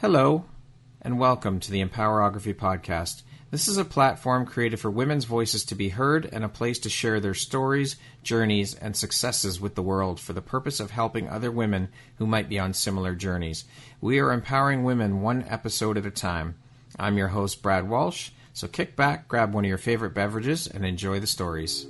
Hello, and welcome to the Empowerography Podcast. This is a platform created for women's voices to be heard and a place to share their stories, journeys, and successes with the world for the purpose of helping other women who might be on similar journeys. We are empowering women one episode at a time. I'm your host, Brad Walsh, so kick back, grab one of your favorite beverages, and enjoy the stories.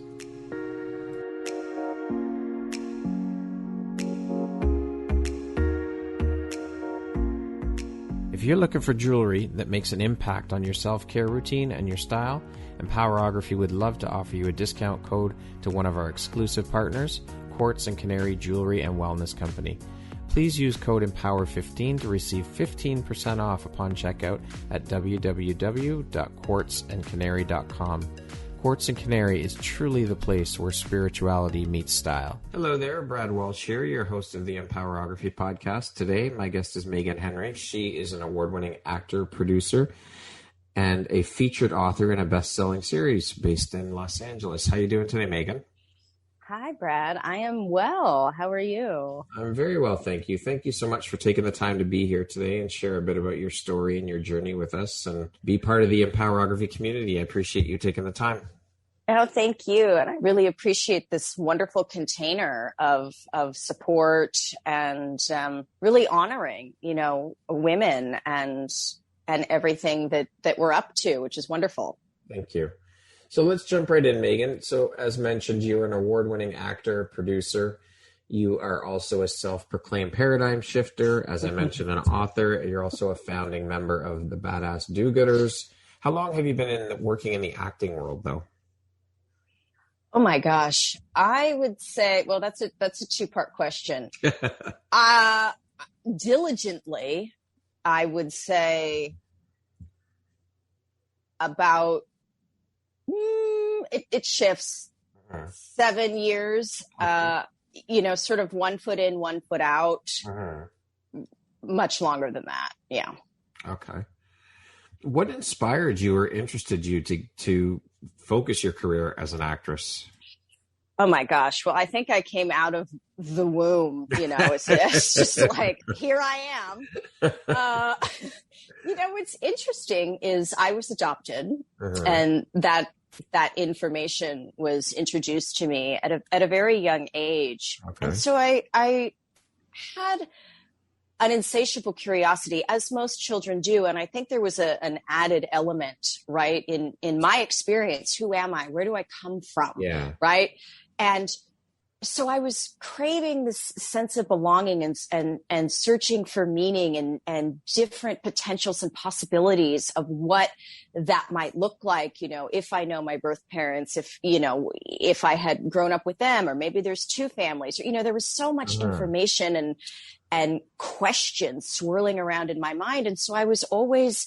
If you're looking for jewelry that makes an impact on your self-care routine and your style, Empowerography would love to offer you a discount code to one of our exclusive partners, Quartz and Canary Jewelry and Wellness Company. Please use code EMPOWER15 to receive 15% off upon checkout at www.quartzandcanary.com. Quartz and Canary is truly the place where spirituality meets style. Hello there, Brad Walsh here, your host of the Empowerography Podcast. Today, my guest is Megan Henry. She is an award-winning actor, producer, and a featured author in a best-selling series based in Los Angeles. How are you doing today, Megan? Hi, Brad. I am well. How are you? I'm very well, thank you. Thank you so much for taking the time to be here today and share a bit about your story and your journey with us and be part of the Empowerography community. I appreciate you taking the time. Oh, thank you. And I really appreciate this wonderful container of support and really honoring, women and everything that we're up to, which is wonderful. Thank you. So let's jump right in, Megan. So as mentioned, you're an award-winning actor, producer. You are also a self-proclaimed paradigm shifter. As I mentioned, an author. You're also a founding member of the Badass Do-Gooders. How long have you been working in the acting world, though? Oh my gosh. I would say, well, that's a two-part question. Diligently, I would say about it shifts. 7 years, sort of 1 foot in, 1 foot out, much longer than that. Yeah. Okay. What inspired you or interested you to focus your career as an actress? Oh my gosh. Well, I think I came out of the womb, it's just like, here I am. What's interesting is I was adopted and that information was introduced to me at a very young age. Okay. And so I had an insatiable curiosity, as most children do. And I think there was an added element, right? In my experience, who am I? Where do I come from? Yeah. Right. And so I was craving this sense of belonging and searching for meaning and different potentials and possibilities of what that might look like, if I know my birth parents, if I had grown up with them, or maybe there's two families, there was so much information and questions swirling around in my mind. And so I was always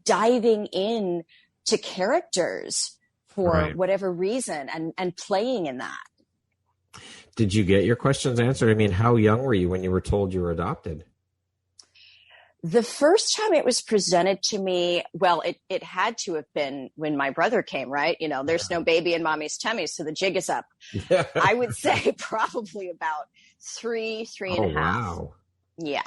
diving in to characters for whatever reason and playing in that. Did you get your questions answered? I mean, how young were you when you were told you were adopted? The first time it was presented to me, well, it had to have been when my brother came, right? There's no baby in mommy's tummy, so the jig is up. I would say probably about three and a half. Wow. Yeah.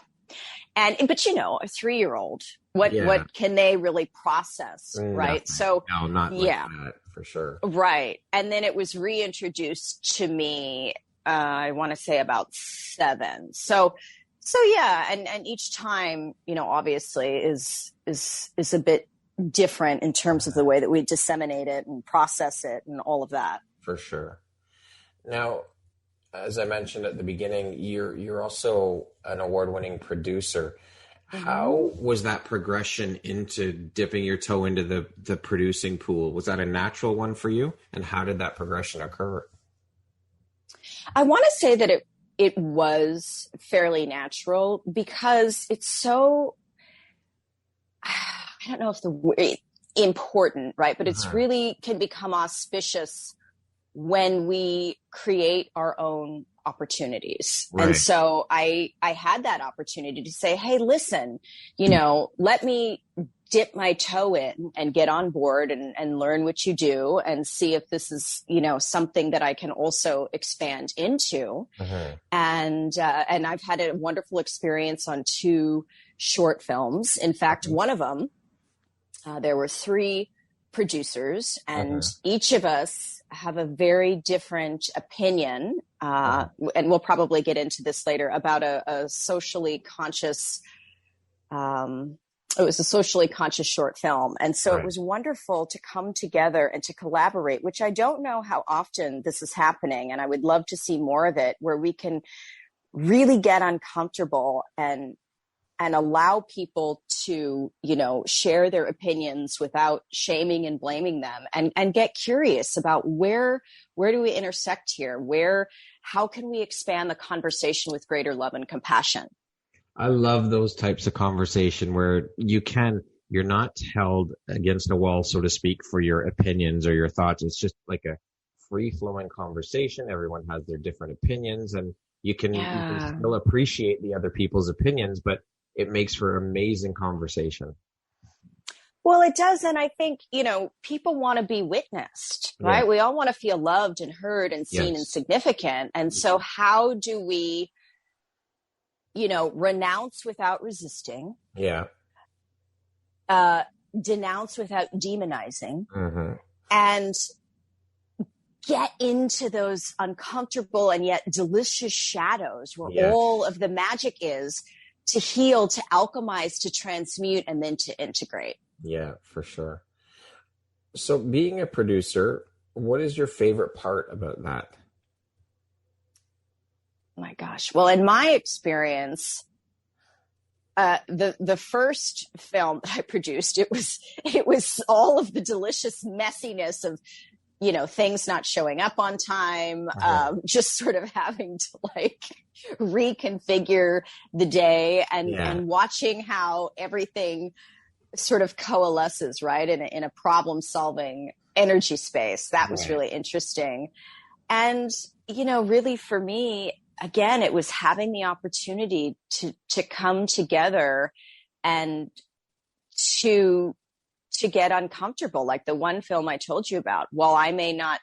But a 3-year-old, what can they really process, right? Nothing. So no, not like that, for sure. Right. And then it was reintroduced to me, I want to say about 7. So yeah. And each time, obviously is a bit different in terms of the way that we disseminate it and process it and all of that. For sure. Now, as I mentioned at the beginning, you're also an award-winning producer. How was that progression into dipping your toe into the producing pool? Was that a natural one for you? And how did that progression occur? I want to say that it was fairly natural because it's so, I don't know if the word important, right? But it's really can become auspicious when we create our own opportunities. Right. And so I had that opportunity to say, hey, listen, let me dip my toe in and get on board and learn what you do and see if this is, something that I can also expand into. And I've had a wonderful experience on 2 short films. In fact, one of them, there were 3 producers, and each of us have a very different opinion. And we'll probably get into this later about a socially conscious, it was a socially conscious short film. And so it was wonderful to come together and to collaborate, which I don't know how often this is happening. And I would love to see more of it, where we can really get uncomfortable and allow people to, share their opinions without shaming and blaming them, and get curious about where do we intersect here? How can we expand the conversation with greater love and compassion? I love those types of conversation where you're not held against a wall, so to speak, for your opinions or your thoughts. It's just like a free flowing conversation. Everyone has their different opinions, and you can still appreciate the other people's opinions, but it makes for amazing conversation. Well, it does. And I think, people want to be witnessed, right? Yeah. We all want to feel loved and heard and seen and significant. And so how do we, renounce without resisting? Yeah. Denounce without demonizing, and get into those uncomfortable and yet delicious shadows where all of the magic is, to heal, to alchemize, to transmute, and then to integrate. Yeah, for sure. So being a producer, what is your favorite part about that? My gosh. Well, in my experience, the first film that I produced, it was all of the delicious messiness of, things not showing up on time, just sort of having to reconfigure the day and watching how everything sort of coalesces, right, in a problem solving energy space. That was really interesting. And, really for me, again, it was having the opportunity to come together and to get uncomfortable. Like the one film I told you about, while I may not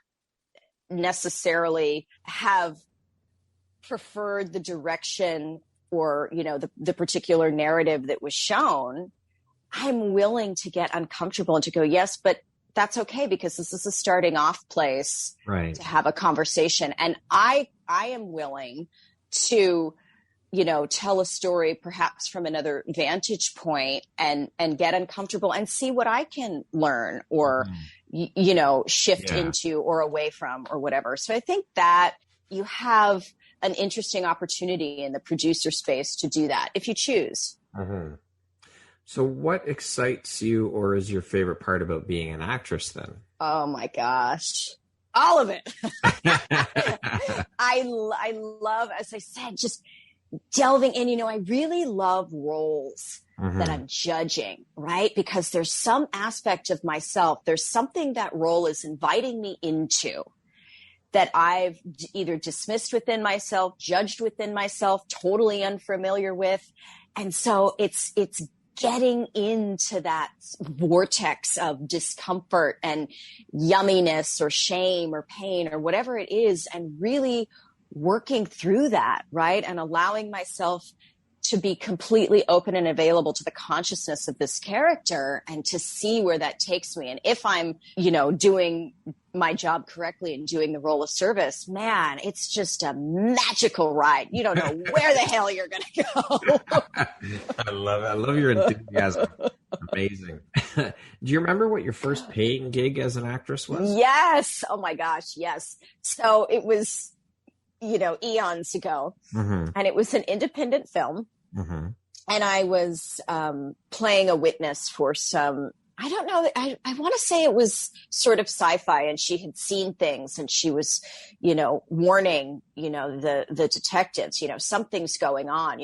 necessarily have preferred the direction or, the particular narrative that was shown, I'm willing to get uncomfortable and to go, yes, but that's okay, because this is a starting off place to have a conversation. And I am willing to, tell a story perhaps from another vantage point and get uncomfortable and see what I can learn or, shift into or away from or whatever. So I think that you have an interesting opportunity in the producer space to do that if you choose. Mm-hmm. So what excites you or is your favorite part about being an actress then? Oh my gosh. All of it. I love, as I said, just delving in, I really love roles that I'm judging, right? Because there's some aspect of myself, there's something that role is inviting me into that I've either dismissed within myself, judged within myself, totally unfamiliar with. And so it's getting into that vortex of discomfort and yumminess or shame or pain or whatever it is, and really working through that, right? And allowing myself to be completely open and available to the consciousness of this character and to see where that takes me. And if I'm, doing my job correctly and doing the role of service, man, it's just a magical ride. You don't know where the hell you're going to go. I love it. I love your enthusiasm. Amazing. Do you remember what your first paying gig as an actress was? Yes. Oh my gosh. Yes. So it was, eons ago, and it was an independent film. And I was playing a witness for some, I don't know, I want to say it was sort of sci-fi, and she had seen things and she was, warning, the detectives, something's going on,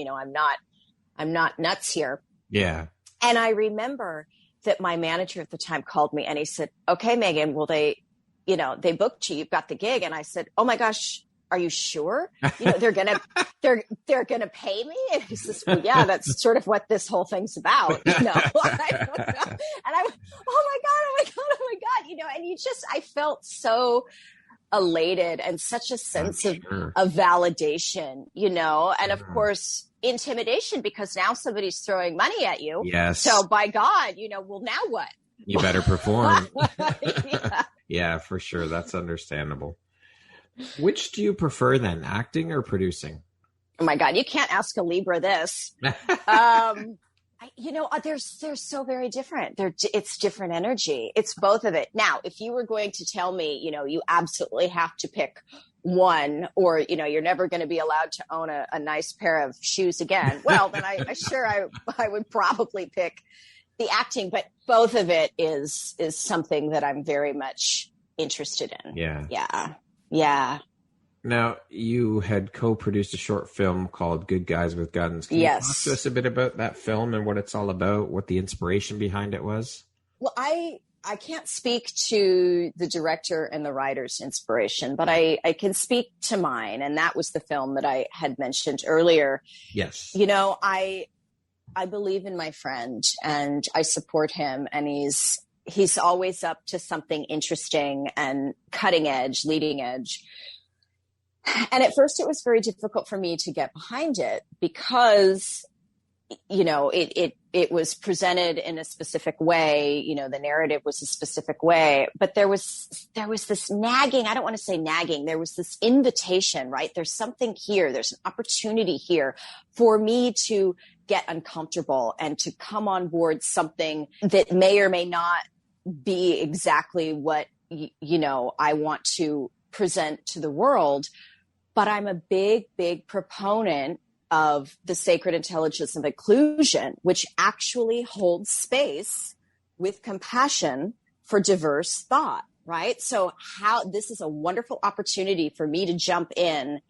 I'm not nuts here. Yeah. And I remember that my manager at the time called me and he said, okay, Megan, well, they booked you, you've got the gig. And I said, oh my gosh, are you sure? They're going to pay me? And he says, well, yeah, that's sort of what this whole thing's about. I don't know. And I went, oh my God. And I felt so elated and such a sense of validation, and of course, intimidation because now somebody's throwing money at you. Yes. So by God, well, now what? You better perform. Yeah. Yeah, for sure. That's understandable. Which do you prefer then, acting or producing? Oh my God, you can't ask a Libra this. They're so very different. It's different energy. It's both of it. Now, if you were going to tell me, you absolutely have to pick one, or, you're never going to be allowed to own a nice pair of shoes again, well, then I would probably pick the acting, but both of it is something that I'm very much interested in. Yeah. Yeah. Yeah. Now, you had co-produced a short film called Good Guys with Guns. Can you talk to us a bit about that film and what it's all about, what the inspiration behind it was? Well, I can't speak to the director and the writer's inspiration, but I can speak to mine. And that was the film that I had mentioned earlier. Yes. I believe in my friend and I support him, and he's always up to something interesting and cutting edge, leading edge. And at first it was very difficult for me to get behind it because, it was presented in a specific way, the narrative was a specific way, but there was this nagging. I don't want to say nagging. There was this invitation, right? There's something here. There's an opportunity here for me to get uncomfortable and to come on board something that may or may not be exactly what, I want to present to the world. But I'm a big, big proponent of the sacred intelligence of inclusion, which actually holds space with compassion for diverse thought, right? So this is a wonderful opportunity for me to jump in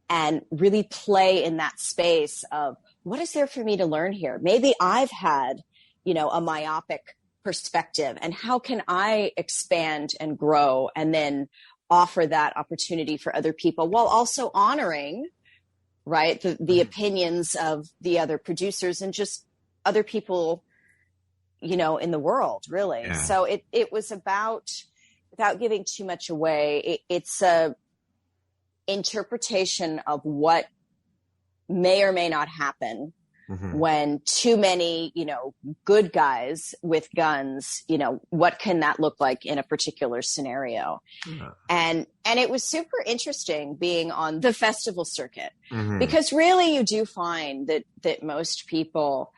and really play in that space of what is there for me to learn here? Maybe I've had, a myopic perspective, and how can I expand and grow and then offer that opportunity for other people while also honoring, right, the opinions of the other producers and just other people, in the world, really. Yeah. So it was about, without giving too much away, it's a interpretation of what may or may not happen when too many, good guys with guns, what can that look like in a particular scenario? Yeah. And it was super interesting being on the festival circuit because really you do find that most people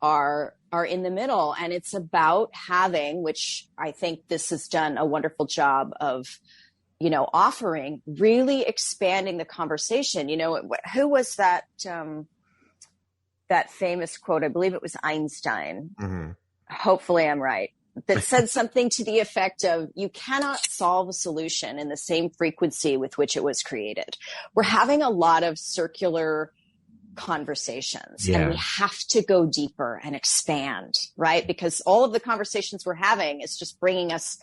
are in the middle, and it's about having, which I think this has done a wonderful job of, offering, really expanding the conversation. Who was that, that famous quote? I believe it was Einstein. Hopefully I'm right. That said something to the effect of, you cannot solve a solution in the same frequency with which it was created. We're having a lot of circular conversations and we have to go deeper and expand, right? Because all of the conversations we're having is just bringing us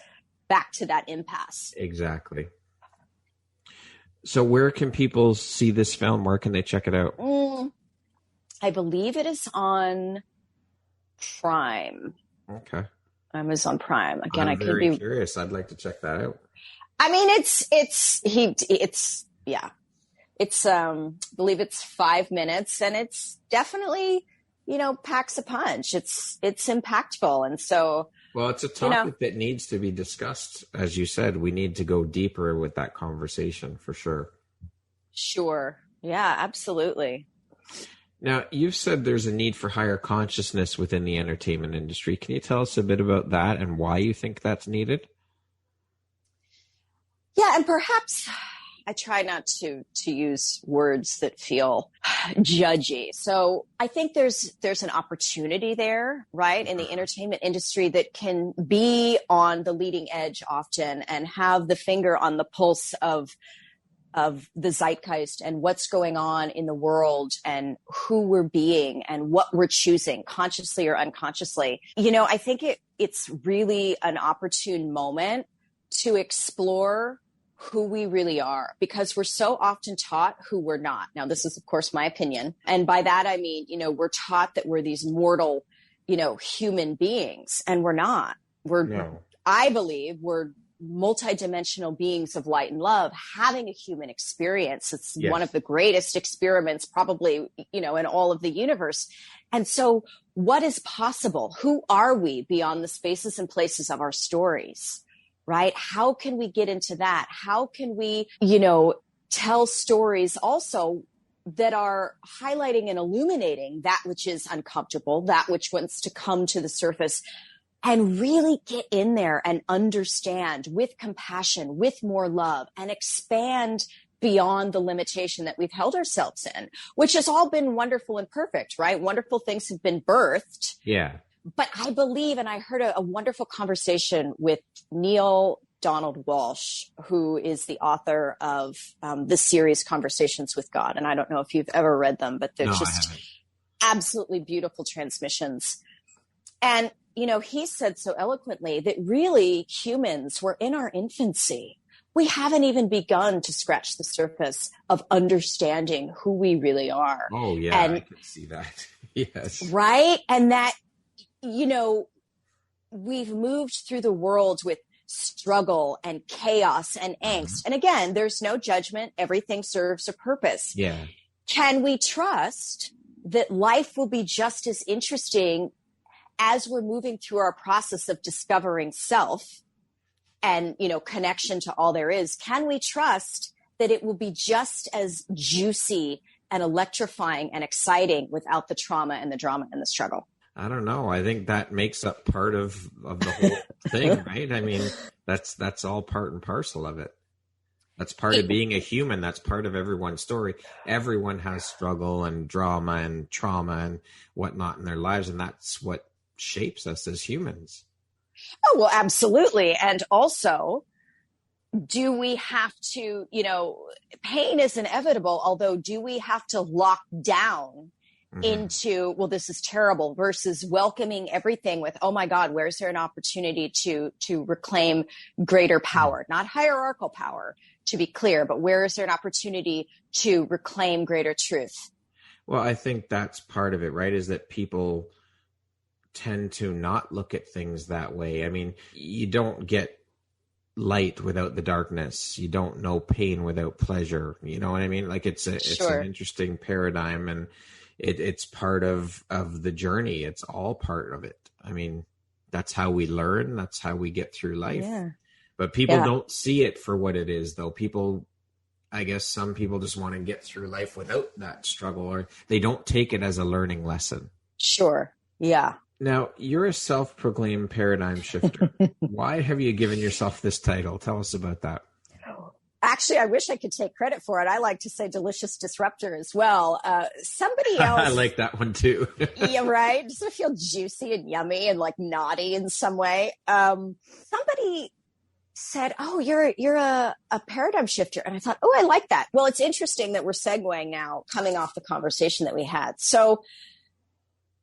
back to that impasse. Exactly. So where can people see this film? Where can they check it out? I believe it is on Prime. Okay. Amazon Prime. Again, I'm very curious. I'd like to check that out. I mean, I believe it's 5 minutes, and it's definitely, packs a punch. It's impactful. And so, well, it's a topic that needs to be discussed. As you said, we need to go deeper with that conversation for sure. Sure. Yeah, absolutely. Now, you've said there's a need for higher consciousness within the entertainment industry. Can you tell us a bit about that and why you think that's needed? Yeah, and perhaps I try not to use words that feel judgy. So I think there's an opportunity there, right, in the entertainment industry that can be on the leading edge often and have the finger on the pulse of the zeitgeist and what's going on in the world and who we're being and what we're choosing, consciously or unconsciously. I think it's really an opportune moment to explore who we really are, because we're so often taught who we're not. Now, this is, of course, my opinion. And by that, I mean, we're taught that we're these mortal, human beings, and we're not. I believe we're multidimensional beings of light and love having a human experience. It's Yes. one of the greatest experiments probably, in all of the universe. And so what is possible? Who are we beyond the spaces and places of our stories, right? How can we get into that? How can we, tell stories also that are highlighting and illuminating that which is uncomfortable, that which wants to come to the surface, and really get in there and understand with compassion, with more love, and expand beyond the limitation that we've held ourselves in, which has all been wonderful and perfect, right? Wonderful things have been birthed. Yeah. But I believe, and I heard a wonderful conversation with Neil Donald Walsh, who is the author of the series Conversations with God. And I don't know if you've ever read them, but they're just absolutely beautiful transmissions. And, he said so eloquently that really humans were in our infancy. We haven't even begun to scratch the surface of understanding who we really are. Oh, yeah, I can see that. Yes. Right? And that, we've moved through the world with struggle and chaos and angst. And again, there's no judgment. Everything serves a purpose. Yeah. Can we trust that life will be just as interesting as we're moving through our process of discovering self and, connection to all there is? Can we trust that it will be just as juicy and electrifying and exciting without the trauma and the drama and the struggle? I don't know. I think that makes up part of the whole thing, right? I mean, that's all part and parcel of it. That's part of being a human. That's part of everyone's story. Everyone has struggle and drama and trauma and whatnot in their lives. And that's what shapes us as humans. Oh, well, absolutely. And also, do we have to, pain is inevitable, although do we have to lock down into, well, this is terrible, versus welcoming everything with, oh my God, where's there an opportunity to reclaim greater power, not hierarchical power, to be clear, but where is there an opportunity to reclaim greater truth? Well, I think that's part of it, right? Is that people tend to not look at things that way. I mean, you don't get light without the darkness. You don't know pain without pleasure. You know what I mean? Like it's an interesting paradigm, and it's part of the journey. It's all part of it. I mean, that's how we learn. That's how we get through life. Yeah. But people don't see it for what it is, though. I guess some people just want to get through life without that struggle, or they don't take it as a learning lesson. Sure. Yeah. Now, you're a self-proclaimed paradigm shifter. Why have you given yourself this title? Tell us about that. Actually, I wish I could take credit for it. I like to say delicious disruptor as well. Somebody else. I like that one too. Yeah, right. Does it feel juicy and yummy and like naughty in some way? Somebody said, "Oh, you're a paradigm shifter," and I thought, "Oh, I like that." Well, it's interesting that we're segueing now, coming off the conversation that we had. So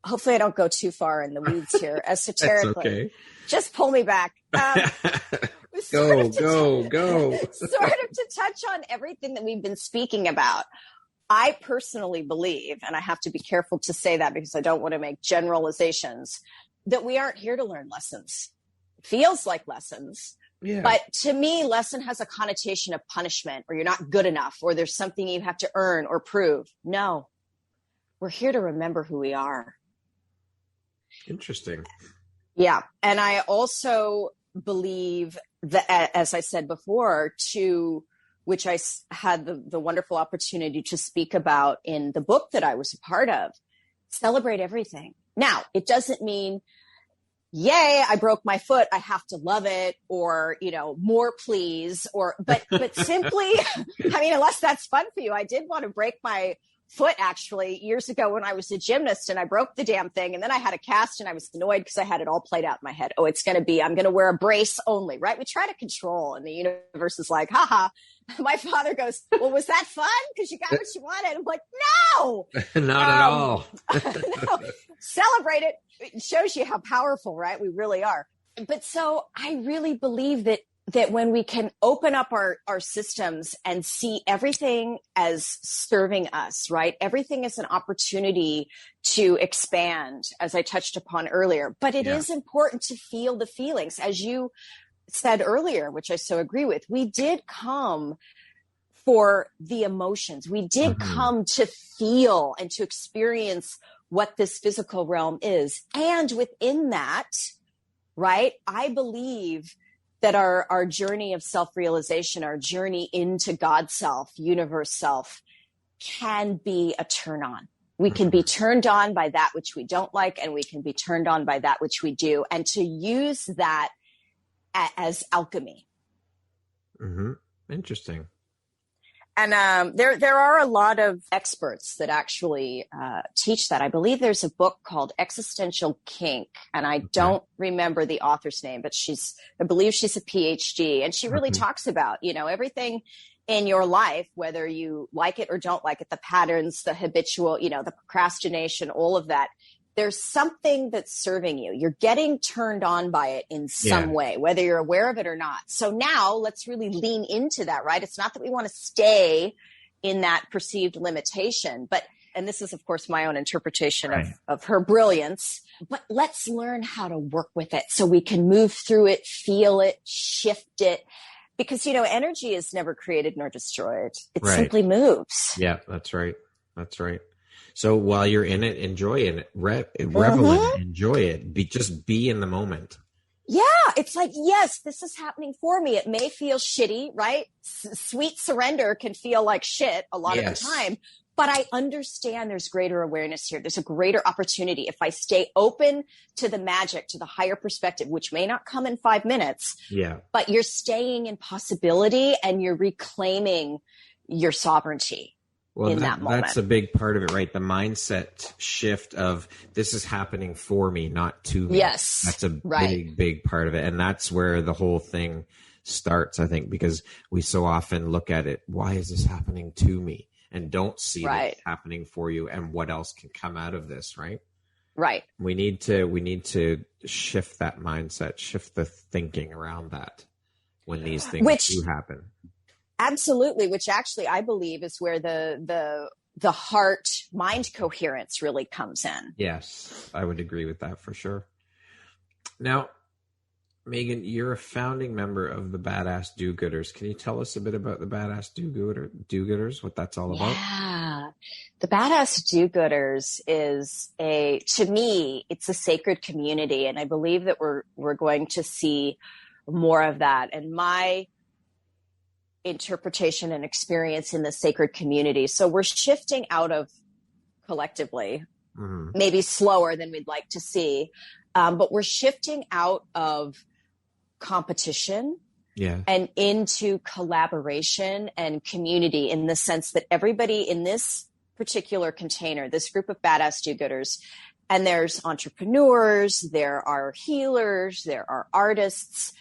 hopefully, I don't go too far in the weeds here, esoterically. That's okay. Just pull me back. Go. Sort of to touch on everything that we've been speaking about. I personally believe, and I have to be careful to say that because I don't want to make generalizations, that we aren't here to learn lessons. It feels like lessons. Yeah. But to me, lesson has a connotation of punishment, or you're not good enough, or there's something you have to earn or prove. No, we're here to remember who we are. Interesting. Yeah. And I also believe that, as I said before, which I had the wonderful opportunity to speak about in the book that I was a part of, celebrate everything. Now, it doesn't mean, yay, I broke my foot, I have to love it, or, more please, but simply, I mean, unless that's fun for you. I did want to break my foot actually years ago when I was a gymnast, and I broke the damn thing. And then I had a cast, and I was annoyed because I had it all played out in my head. Oh, I'm going to wear a brace only, right? We try to control, and the universe is like, haha. My father goes, well, was that fun? Because you got what you wanted. I'm like, no, not at all. No. Celebrate it. It shows you how powerful, right? We really are. But so I really believe that when we can open up our systems and see everything as serving us, right? Everything is an opportunity to expand, as I touched upon earlier. But it is important to feel the feelings. As you said earlier, which I so agree with, we did come for the emotions. We did come to feel and to experience what this physical realm is. And within that, right, I believe that our journey of self-realization, our journey into God self, universe self, can be a turn on. We can be turned on by that which we don't like, and we can be turned on by that which we do, and to use that as alchemy. Interesting. And there are a lot of experts that actually teach that. I believe there's a book called Existential Kink, and I don't remember the author's name, but I believe she's a PhD, and she really talks about, everything in your life, whether you like it or don't like it, the patterns, the habitual, the procrastination, all of that. There's something that's serving you. You're getting turned on by it in some way, whether you're aware of it or not. So now let's really lean into that, right? It's not that we want to stay in that perceived limitation, and this is, of course, my own interpretation of her brilliance, but let's learn how to work with it so we can move through it, feel it, shift it. Because, energy is never created nor destroyed. It simply moves. Yeah, that's right. That's right. So while you're in it, enjoy it, revel in it, enjoy it. Just be in the moment. Yeah, it's like, yes, this is happening for me. It may feel shitty, right? Sweet surrender can feel like shit a lot of the time. But I understand there's greater awareness here. There's a greater opportunity. If I stay open to the magic, to the higher perspective, which may not come in 5 minutes, but you're staying in possibility and you're reclaiming your sovereignty. Well, in that moment. That's a big part of it, right? The mindset shift of this is happening for me, not to me. Yes. That's a big part of it. And that's where the whole thing starts, I think, because we so often look at it, why is this happening to me? And don't see it happening for you and what else can come out of this, right? Right. We need to shift that mindset, shift the thinking around that when these things do happen. Absolutely, which actually I believe is where the heart-mind coherence really comes in. Yes, I would agree with that for sure. Now, Megan, you're a founding member of the Badass Do-Gooders. Can you tell us a bit about the Badass Do-Gooders, what that's all about? Yeah. The Badass Do-Gooders to me, it's a sacred community, and I believe that we're going to see more of that. And my interpretation and experience in the sacred community. So we're shifting out of collectively, maybe slower than we'd like to see, but we're shifting out of competition and into collaboration and community, in the sense that everybody in this particular container, this group of Badass Do-Gooders, and there's entrepreneurs, there are healers, there are artists,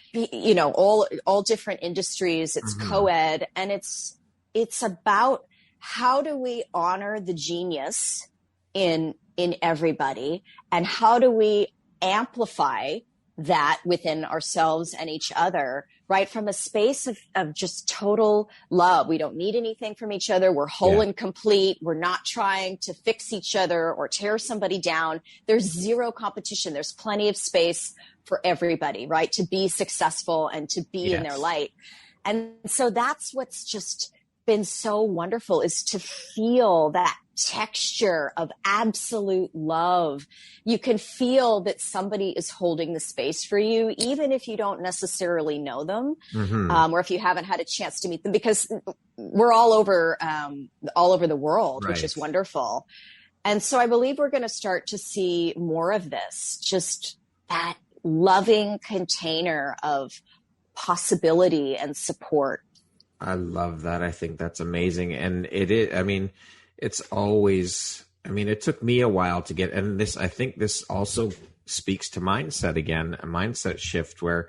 all different industries. It's co-ed, and it's about how do we honor the genius in everybody, and how do we amplify that within ourselves and each other, right? From a space of just total love. We don't need anything from each other. We're whole and complete. We're not trying to fix each other or tear somebody down. There's zero competition. There's plenty of space for everybody, right? To be successful and to be in their light. And so that's what's just been so wonderful, is to feel that texture of absolute love. You can feel that somebody is holding the space for you, even if you don't necessarily know them, or if you haven't had a chance to meet them, because we're all over the world, which is wonderful. And so I believe we're going to start to see more of this, just that loving container of possibility and support. I love that. I think that's amazing. And it is, it's always, it took me a while to get, and I think this also speaks to mindset again, a mindset shift where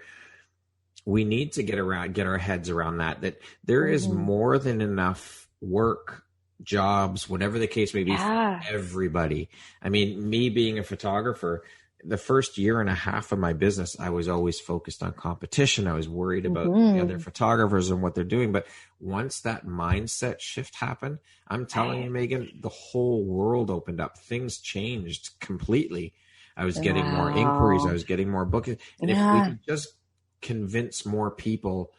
we need to get our heads around that there is more than enough work, jobs, whatever the case may be, for everybody. Me being a photographer, the first year and a half of my business, I was always focused on competition. I was worried about the other photographers and what they're doing. But once that mindset shift happened, I'm telling you, Megan, the whole world opened up. Things changed completely. I was getting more inquiries. I was getting more bookings. And if we could just convince more people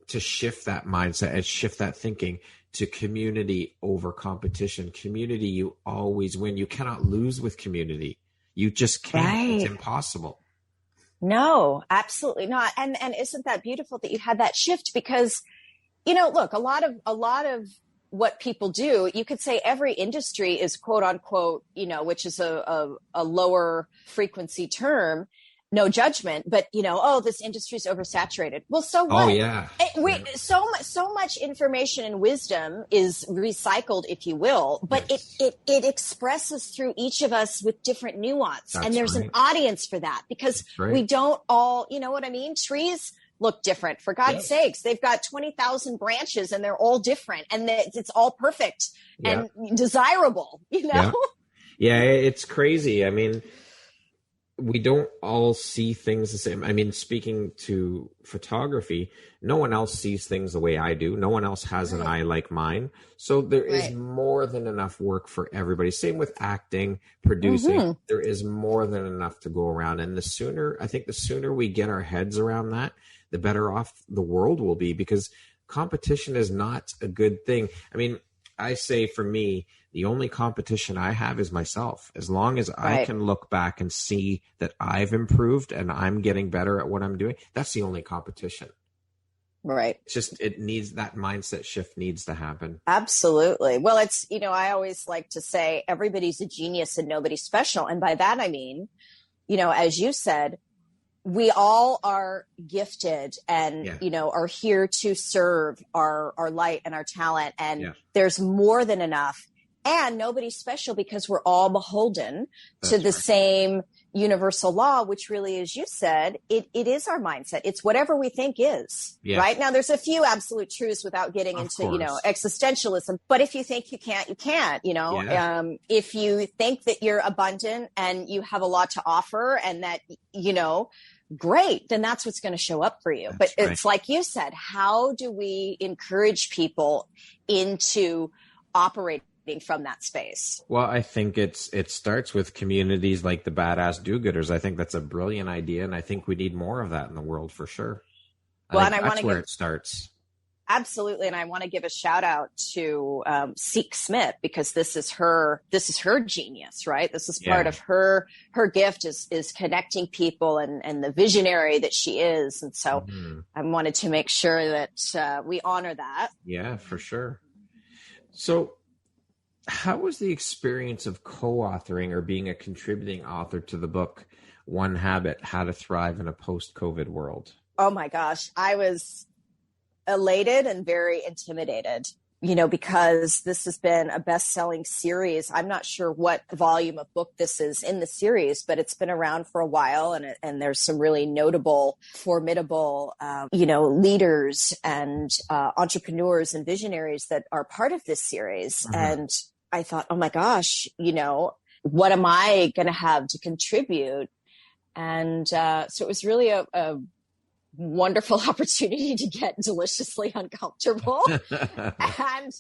to shift that mindset and shift that thinking to community over competition. Community, you always win. You cannot lose with community. You just can't. Right. It's impossible. No, absolutely not. And isn't that beautiful that you had that shift? Because, you know, look, a lot of what people do, you could say every industry is quote unquote, you know, which is a lower frequency term, no judgment, but you know, oh, this industry is oversaturated. Well, so what? Oh yeah. So much information and wisdom is recycled, if you will, but yes. it expresses through each of us with different nuance. That's and there's right. an audience for that because right. we don't all, you know what I mean? Trees look different, for God's sakes. They've got 20,000 branches and they're all different and it's all perfect and desirable, you know? Yeah, it's crazy. I mean, we don't all see things the same. I mean, speaking to photography, no one else sees things the way I do. No one else has an eye like mine. So there is more than enough work for everybody. Same with acting, producing. There is more than enough to go around. And the sooner we get our heads around that, the better off the world will be, because competition is not a good thing. I mean, I say for me, the only competition I have is myself. As long as I can look back and see that I've improved and I'm getting better at what I'm doing, that's the only competition. Right. It's just, it needs, that mindset shift needs to happen. Absolutely. Well, it's, you know, I always like to say everybody's a genius and nobody's special. And by that, I mean, you know, as you said, we all are gifted and, you know, are here to serve our light and our talent. And there's more than enough. And nobody's special because we're all beholden to the same universal law, which really, as you said, it is our mindset. It's whatever we think is, right? Now, there's a few absolute truths without getting into, you know, existentialism. But if you think you can't, you can't, you know. If you think that you're abundant and you have a lot to offer and that, you know, great, then that's what's going to show up for you. But it's like you said, how do we encourage people into operating from that space? Well, I think it starts with communities like the Badass Do-Gooders. I think that's a brilliant idea, and I think we need more of that in the world for sure. Well, and I want to where it starts. Absolutely, and I want to give a shout out to Seek Smith, because this is her genius, right? This is part of her gift is connecting people and the visionary that she is, and so I wanted to make sure that we honor that. Yeah, for sure. So, how was the experience of co-authoring or being a contributing author to the book, One Habit, How to Thrive in a Post-COVID World? Oh my gosh, I was elated and very intimidated, you know, because this has been a best-selling series. I'm not sure what volume of book this is in the series, but it's been around for a while, and there's some really notable, formidable, you know, leaders and entrepreneurs and visionaries that are part of this series. And I thought, oh my gosh, you know, what am I going to have to contribute? And so it was really a wonderful opportunity to get deliciously uncomfortable and,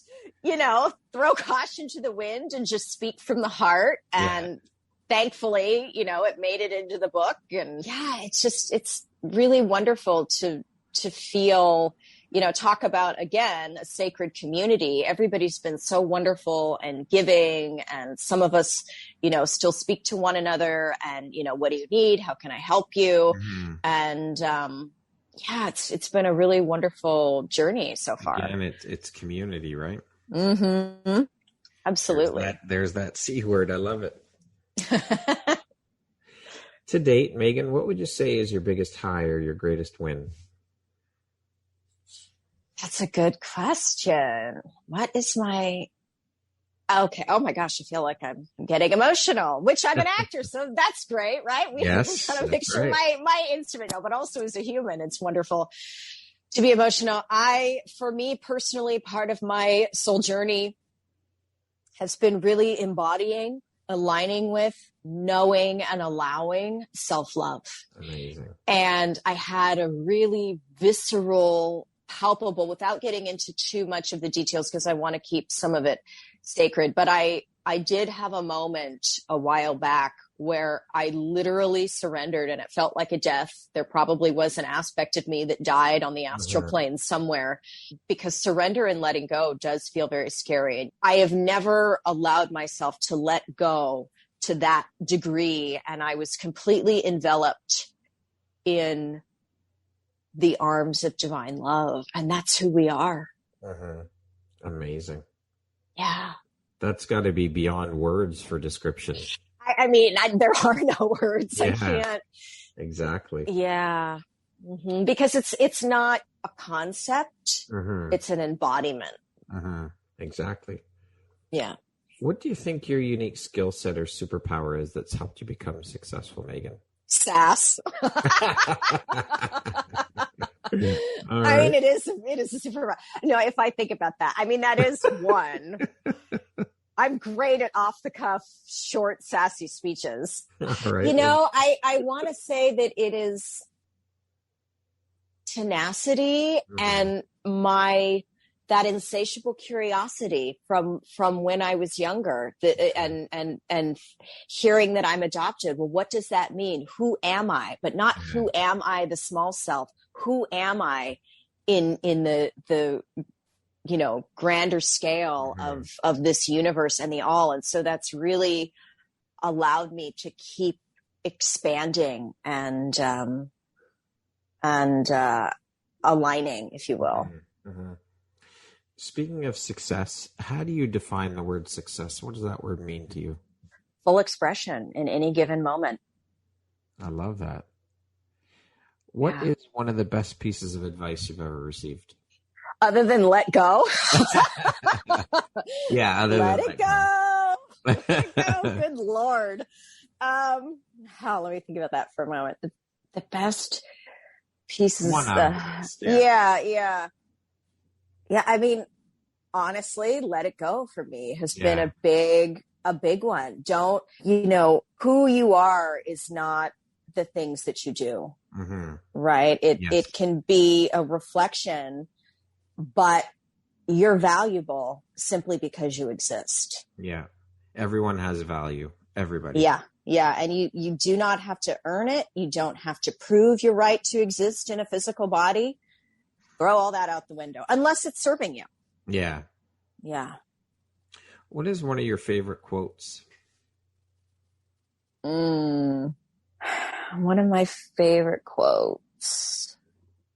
you know, throw caution to the wind and just speak from the heart. And thankfully, you know, it made it into the book. And it's really wonderful to feel, you know, talk about, again, a sacred community. Everybody's been so wonderful and giving. And some of us, you know, still speak to one another and, you know, what do you need? How can I help you? And, it's been a really wonderful journey so far. Again, it's community, right? Absolutely. There's that C word. I love it. To date, Megan, what would you say is your biggest high or your greatest win? That's a good question. What is okay. Oh my gosh. I feel like I'm getting emotional, which I'm an actor. So that's great, right? We got to make sure my instrument, but also as a human, it's wonderful to be emotional. For me personally, part of my soul journey has been really embodying, aligning with, knowing and allowing self-love. Amazing. And I had a really visceral, palpable, without getting into too much of the details, because I want to keep some of it sacred, but I I did have a moment a while back where I literally surrendered, and it felt like a death. There probably was an aspect of me that died on the astral plane somewhere, because surrender and letting go does feel very scary. I have never allowed myself to let go to that degree, and I was completely enveloped in the arms of divine love, and that's who we are. Amazing. Yeah. That's got to be beyond words for description. I mean, there are no words. Yeah, I can't. Exactly. Yeah. Because it's not a concept. It's an embodiment. Exactly. Yeah. What do you think your unique skill set or superpower is that's helped you become successful, Megan? Sass. I mean, it is a superpower. No, if I think about that, I mean, that is one. I'm great at off the cuff, short, sassy speeches. Right. You know, I want to say that it is tenacity and that insatiable curiosity from when I was younger, and hearing that I'm adopted. Well, what does that mean? Who am I? But not who am I, the small self. Who am I in the grander scale of this universe and the all? And so that's really allowed me to keep expanding and aligning, if you will. Speaking of success, how do you define the word success? What does that word mean to you? Full expression in any given moment. I love that. What is one of the best pieces of advice you've ever received? Other than let go. Yeah, let it go. Let it go. Good Lord. Let me think about that for a moment. The best pieces. Yeah. I mean, honestly, let it go for me has been a big one. Who you are is not the things that you do, right? It can be a reflection, but you're valuable simply because you exist. Yeah. Everyone has value. Everybody. Yeah. And you do not have to earn it. You don't have to prove your right to exist in a physical body. Throw all that out the window, unless it's serving you. Yeah. Yeah. What is one of your favorite quotes? One of my favorite quotes.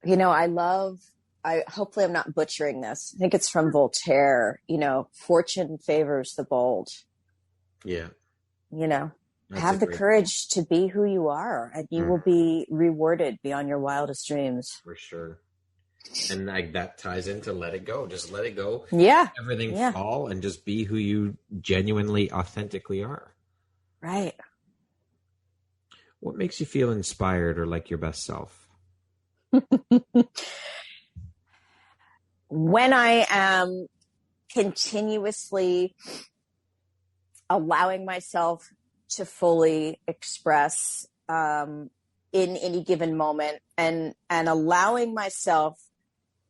Hopefully I'm not butchering this. I think it's from Voltaire. Fortune favors the bold. Yeah. Have the courage to be who you are, and you will be rewarded beyond your wildest dreams. For sure. And that ties into let it go. Just let it go. Yeah. Everything fall and just be who you genuinely, authentically are. Right. What makes you feel inspired or like your best self? When I am continuously allowing myself to fully express in any given moment and allowing myself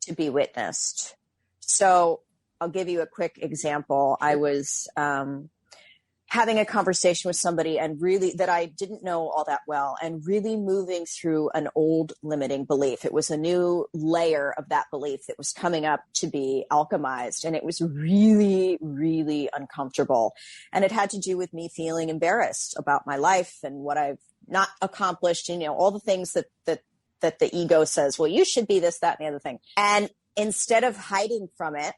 to be witnessed. So I'll give you a quick example. I was having a conversation with somebody and really that I didn't know all that well, and really moving through an old limiting belief. It was a new layer of that belief that was coming up to be alchemized. And it was really, really uncomfortable. And it had to do with me feeling embarrassed about my life and what I've not accomplished, all the things that the ego says, well, you should be this, that, and the other thing. And instead of hiding from it,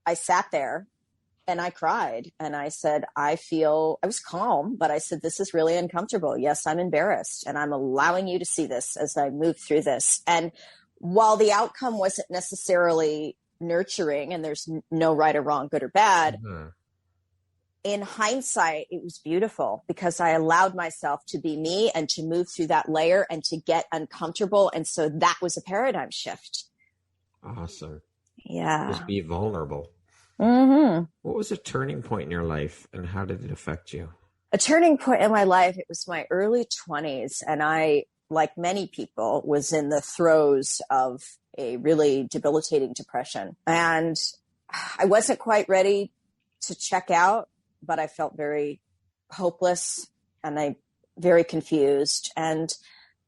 I sat there and I cried and I said, I was calm, but I said, this is really uncomfortable. Yes, I'm embarrassed, and I'm allowing you to see this as I move through this. And while the outcome wasn't necessarily nurturing, and there's no right or wrong, good or bad, in hindsight, it was beautiful because I allowed myself to be me and to move through that layer and to get uncomfortable. And so that was a paradigm shift. Awesome. Yeah. Just be vulnerable. Mm-hmm. What was a turning point in your life and how did it affect you? A turning point in my life, it was my early 20s. And I, like many people, was in the throes of a really debilitating depression. And I wasn't quite ready to check out. but I felt very hopeless and very confused. And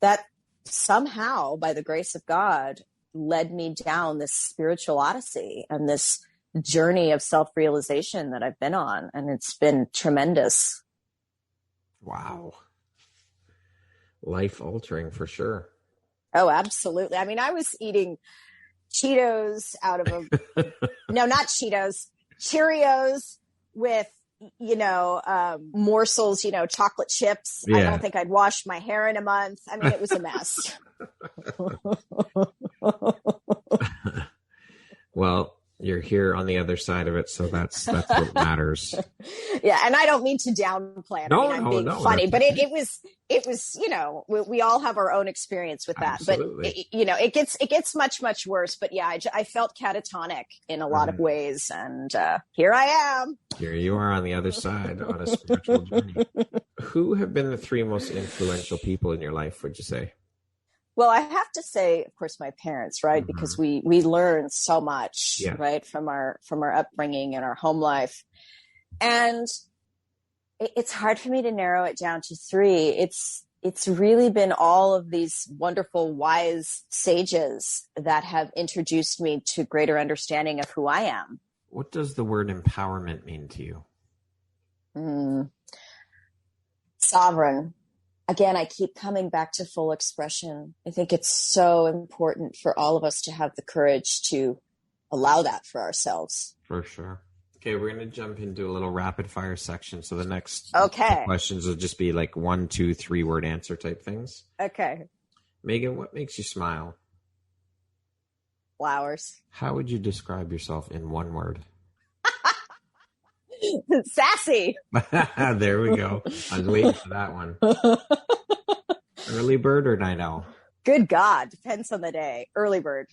that somehow, by the grace of God, led me down this spiritual odyssey and this journey of self-realization that I've been on. And it's been tremendous. Wow. Life altering for sure. Oh, absolutely. I mean, I was eating Cheetos out of no, not Cheetos, Cheerios with, morsels, chocolate chips. Yeah. I don't think I'd washed my hair in a month. I mean, it was a mess. Well, you're here on the other side of it, so that's what matters. Yeah, and I don't mean to downplay it. I'm being funny, but it was we all have our own experience with that. Absolutely. But it gets much worse. But yeah, I felt catatonic in a lot of ways, and here I am. Here you are on the other side on a spiritual journey. Who have been the 3 most influential people in your life, would you say? Well, I have to say, of course, my parents, right? Mm-hmm. Because we learn so much, right, from our upbringing and our home life. And it's hard for me to narrow it down to 3. It's really been all of these wonderful, wise sages that have introduced me to greater understanding of who I am. What does the word empowerment mean to you? Sovereign. Again, I keep coming back to full expression. I think it's so important for all of us to have the courage to allow that for ourselves. For sure. Okay, we're going to jump into a little rapid fire section. So the next questions will just be like 1, 2, 3 word answer type things. Okay. Megan, what makes you smile? Flowers. How would you describe yourself in 1 word? Sassy. There we go. I was waiting for that one. Early bird or night owl? Good God. Depends on the day. Early bird.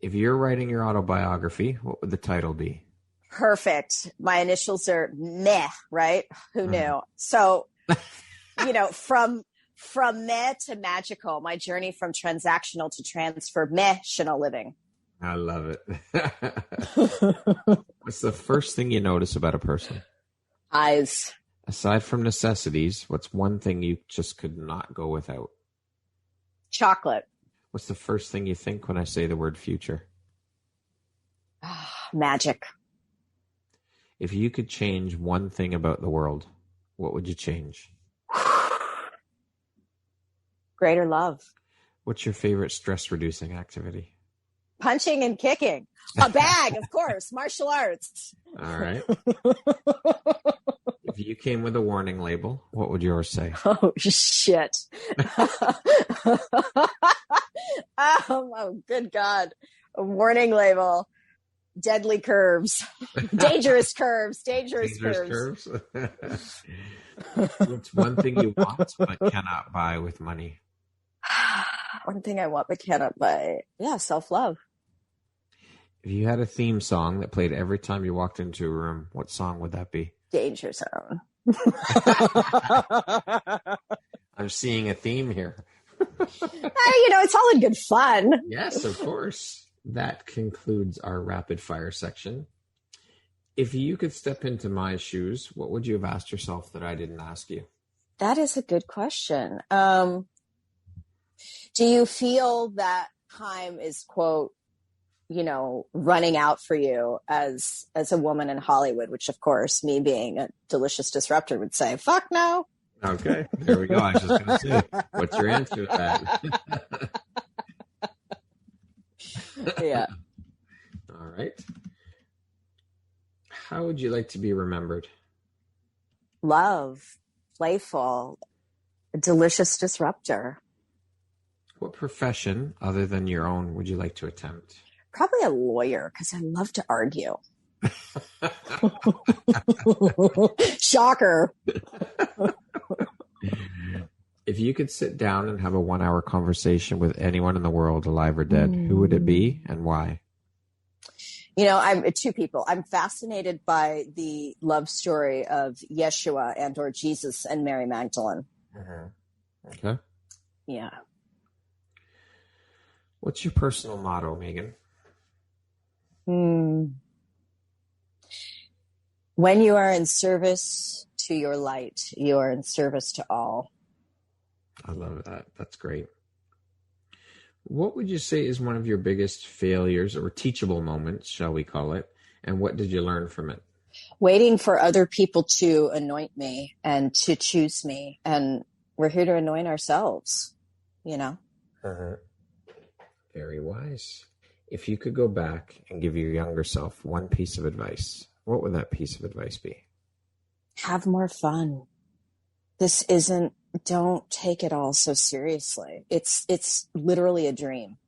If you're writing your autobiography, what would the title be? Perfect. My initials are meh, right? Who knew? So, from meh to magical, my journey from transactional to transformational living. I love it. What's the first thing you notice about a person? Eyes. Aside from necessities, what's one thing you just could not go without? Chocolate. What's the first thing you think when I say the word future? Magic. If you could change one thing about the world, what would you change? Greater love. What's your favorite stress-reducing activity? Punching and kicking. A bag, of course. Martial arts. All right. If you came with a warning label, what would yours say? Oh, shit. Oh, good God. A warning label. Deadly curves. Dangerous curves. Dangerous curves. What's one thing you want but cannot buy with money? One thing I want but cannot buy. Yeah, self-love. If you had a theme song that played every time you walked into a room, what song would that be? Danger Zone. I'm seeing a theme here. It's all in good fun. Yes, of course. That concludes our rapid fire section. If you could step into my shoes, what would you have asked yourself that I didn't ask you? That is a good question. Do you feel that time is, quote, running out for you as a woman in Hollywood, which of course, me being a delicious disruptor would say, fuck no. Okay, there we go. I was just going to say, what's your answer to that? Yeah. All right. How would you like to be remembered? Love, playful, a delicious disruptor. What profession other than your own would you like to attempt? Probably a lawyer, because I love to argue. Shocker. If you could sit down and have a 1-hour conversation with anyone in the world, alive or dead, who would it be and why? I'm 2 people. I'm fascinated by the love story of Yeshua or Jesus and Mary Magdalene. Mm-hmm. Okay. Yeah. What's your personal motto, Megan? When you are in service to your light, you are in service to all. I love that. That's great. What would you say is one of your biggest failures or teachable moments, shall we call it? And what did you learn from it? Waiting for other people to anoint me and to choose me. And we're here to anoint ourselves, you know? Uh-huh. Very wise. If you could go back and give your younger self one piece of advice, what would that piece of advice be? Have more fun. Don't take it all so seriously. It's literally a dream.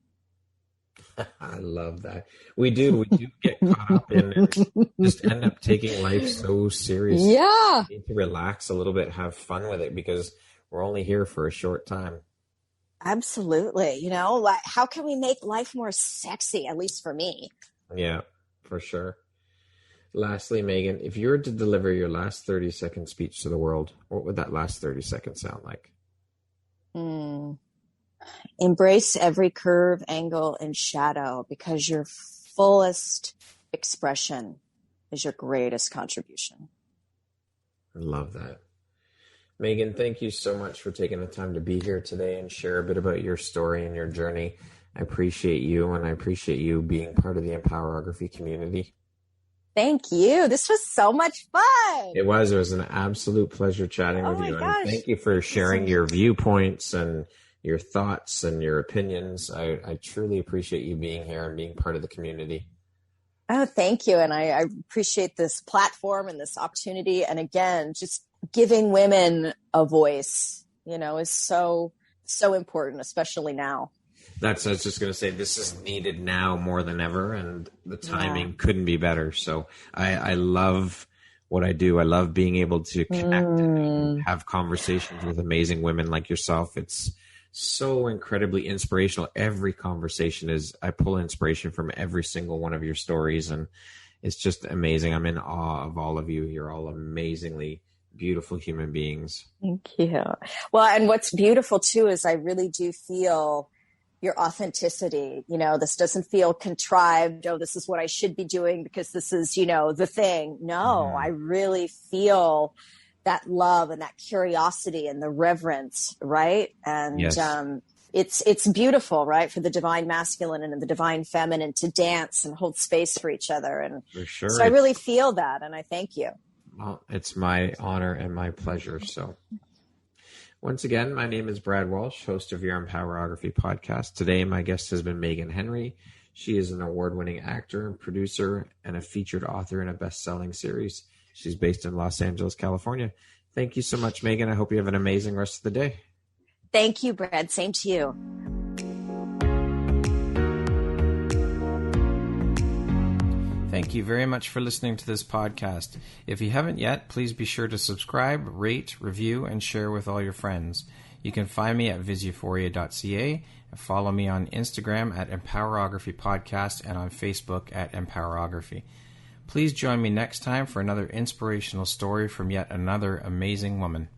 I love that. We do get caught up in it, just end up taking life so seriously. Yeah. We need to relax a little bit, have fun with it, because we're only here for a short time. Absolutely. You know, like, how can we make life more sexy, at least for me? Yeah, for sure. Lastly, Megan, if you were to deliver your last 30-second speech to the world, what would that last 30 seconds sound like? Embrace every curve, angle, and shadow, because your fullest expression is your greatest contribution. I love that. Megan, thank you so much for taking the time to be here today and share a bit about your story and your journey. I appreciate you, and I appreciate you being part of the Empowerography community. Thank you. This was so much fun. It was an absolute pleasure chatting with you. Gosh. And thank you for sharing your viewpoints and your thoughts and your opinions. I truly appreciate you being here and being part of the community. Oh, thank you. And I appreciate this platform and this opportunity. And again, just giving women a voice, you know, is so important, especially now. I was just going to say, this is needed now more than ever, and the timing couldn't be better. So I love what I do. I love being able to connect and have conversations with amazing women like yourself. It's so incredibly inspirational. Every conversation I pull inspiration from every single one of your stories, and it's just amazing. I'm in awe of all of you. You're all amazingly beautiful human beings. Thank you. Well, and what's beautiful too is I really do feel your authenticity. You know, this doesn't feel contrived. Oh, this is what I should be doing because this is, you know, the thing. No, I really feel that love and that curiosity and the reverence, right? And yes. It's beautiful, right? For the divine masculine and the divine feminine to dance and hold space for each other. And for sure. So I really feel that, and I thank you. Well, it's my honor and my pleasure. So once again, my name is Brad Walsh, host of your Empowerography podcast. Today, my guest has been Megan Henry. She is an award-winning actor and producer and a featured author in a best-selling series. She's based in Los Angeles, California. Thank you so much, Megan. I hope you have an amazing rest of the day. Thank you, Brad. Same to you. Thank you very much for listening to this podcast. If you haven't yet, please be sure to subscribe, rate, review, and share with all your friends. You can find me at viseuphoria.ca and follow me on Instagram at Empowerography Podcast and on Facebook at Empowerography. Please join me next time for another inspirational story from yet another amazing woman.